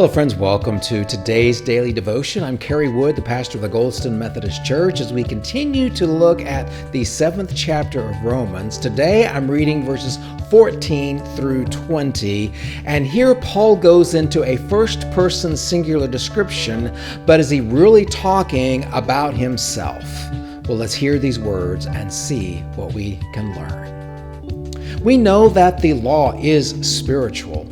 Hello friends, welcome to today's daily devotion. I'm Kerry Wood, the pastor of the Goldston Methodist Church, as we continue to look at the 7th chapter of Romans. Today I'm reading verses 14 through 20, and here Paul goes into a first-person singular description, but is he really talking about himself? Well, let's hear these words and see what we can learn. We know that the law is spiritual,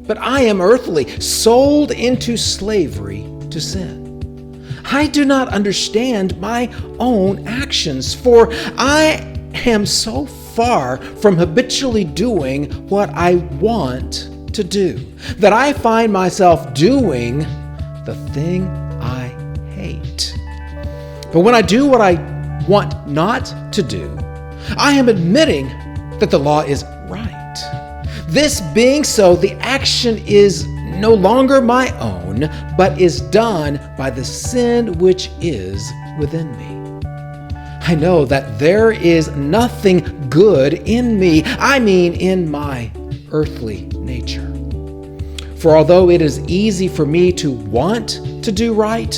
but I am earthly, sold into slavery to sin. I do not understand my own actions, for I am so far from habitually doing what I want to do, that I find myself doing the thing I hate. But when I do what I want not to do, I am admitting that the law is right. This being so, the action is no longer my own, but is done by the sin which is within me. I know that there is nothing good in me, I mean in my earthly nature. For although it is easy for me to want to do right,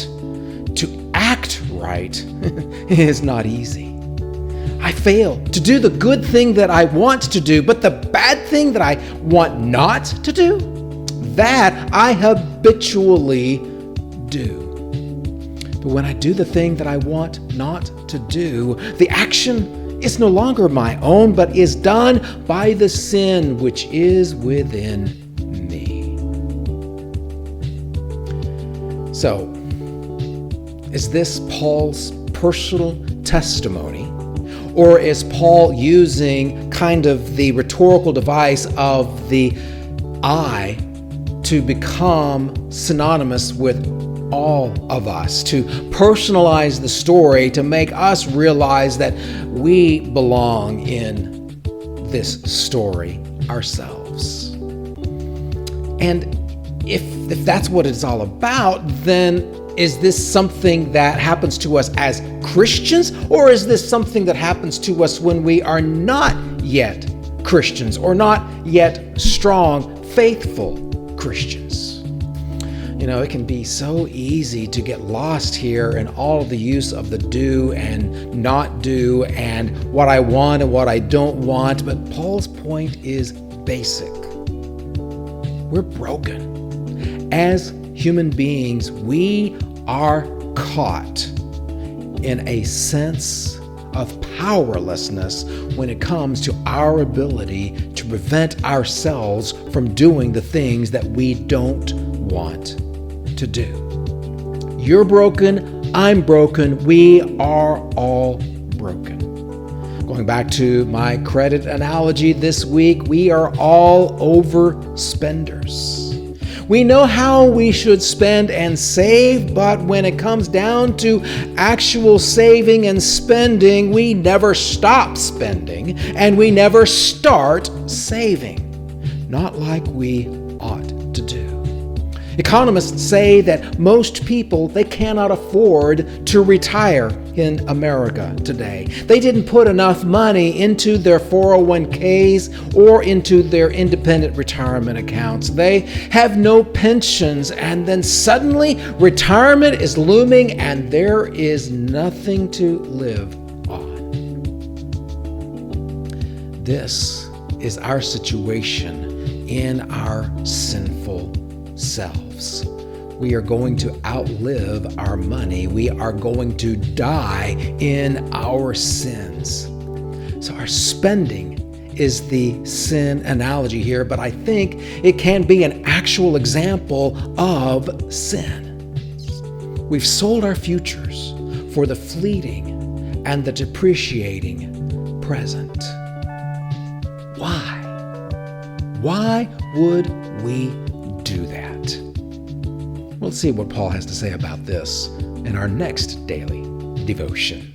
to act right is not easy. I fail to do the good thing that I want to do, but the bad thing that I want not to do, that I habitually do. But when I do the thing that I want not to do, the action is no longer my own, but is done by the sin which is within me. So, is this Paul's personal testimony? Or is Paul using kind of the rhetorical device of the I to become synonymous with all of us, to personalize the story, to make us realize that we belong in this story ourselves? And if that's what it's all about, then is this something that happens to us as Christians, or is this something that happens to us when we are not yet Christians or not yet strong, faithful Christians? You know, it can be so easy to get lost here in all of the use of the do and not do and what I want and what I don't want. But Paul's point is basic. We're broken. As human beings, we are caught in a sense of powerlessness when it comes to our ability to prevent ourselves from doing the things that we don't want to do. You're broken, I'm broken, we are all broken. Going back to my credit analogy this week, we are all overspenders. We know how we should spend and save, but when it comes down to actual saving and spending, we never stop spending and we never start saving. Not like we ought to do. Economists say that most people, they cannot afford to retire in America today. They didn't put enough money into their 401ks or into their independent retirement accounts. They have no pensions, and then suddenly retirement is looming and there is nothing to live on. This is our situation in our sinful selves. We are going to outlive our money. We are going to die in our sins. So our spending is the sin analogy here, but I think it can be an actual example of sin. We've sold our futures for the fleeting and the depreciating present. Why? Why would we do that? We'll see what Paul has to say about this in our next daily devotion.